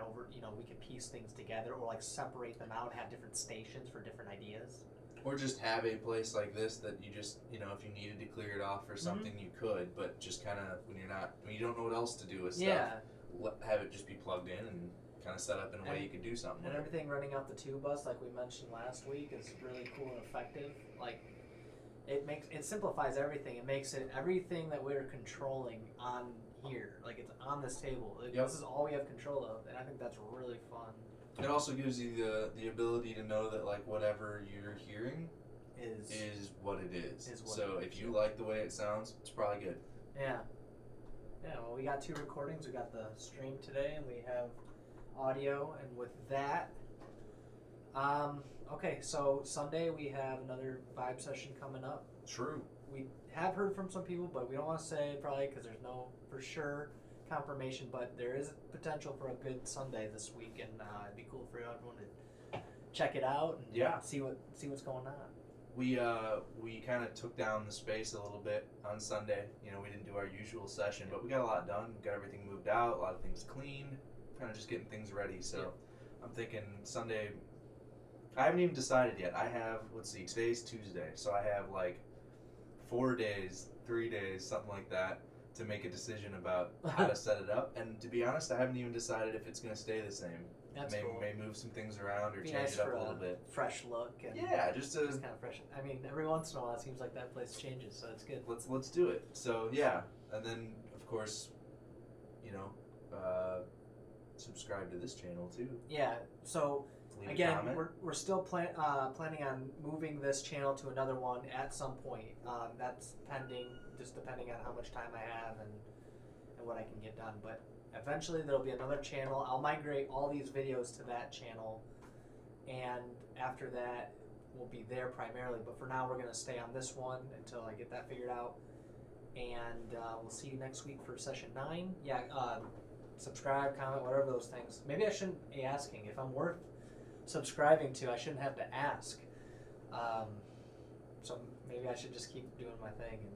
we could piece things together, or like separate them out, have different stations for different ideas. Or just have a place like this that you just, if you needed to clear it off for something, you could, but just kind of, when you don't know what else to do with stuff, have it just be plugged in and kind of set up in a way you could do something. And everything running out the 2 bus, like we mentioned last week, is really cool and effective. Like, it simplifies everything. It makes it everything that we're controlling on here, like it's on this table. This is all we have control of, and I think that's really fun. It also gives you the ability to know that, like, whatever you're hearing is what it is. So if you like the way it sounds, it's probably good. Yeah. Yeah, well, we got 2 recordings. We got the stream today, and we have audio. And with that, okay, so Sunday we have another vibe session coming up. True. We have heard from some people, but we don't want to say probably because there's no for sure confirmation, but there is potential for a good Sunday this week, and it'd be cool for everyone to check it out and see what's going on. We kind of took down the space a little bit on Sunday. We didn't do our usual session, but we got a lot done. We got everything moved out, a lot of things cleaned, kind of just getting things ready. So I'm thinking Sunday. I haven't even decided yet. I have, today's Tuesday, so I have like 4 days, 3 days, something like that, to make a decision about how to set it up. And to be honest, I haven't even decided if it's going to stay the same. That's cool. May move some things around or change nice it up for a little bit. Fresh look. And just kind of fresh. I mean, every once in a while it seems like that place changes, so it's good. Let's do it. So and then of course, subscribe to this channel too. Yeah. So leave again, we're still planning on moving this channel to another one at some point. That's pending, just depending on how much time I have and what I can get done. But eventually there'll be another channel. I'll migrate all these videos to that channel, and after that we'll be there primarily. But for now we're going to stay on this one until I get that figured out. And we'll see you next week for session 9. Subscribe, comment, whatever those things. Maybe I shouldn't be asking. If I'm worth subscribing to, I shouldn't have to ask. So maybe I should just keep doing my thing and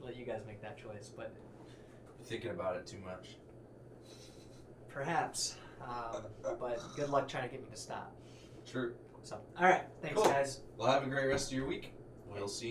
let you guys make that choice. But you're thinking about it too much. Perhaps. But good luck trying to get me to stop. True. So, all right. Thanks, Cool. guys. Well, have a great rest of your week. We'll see you next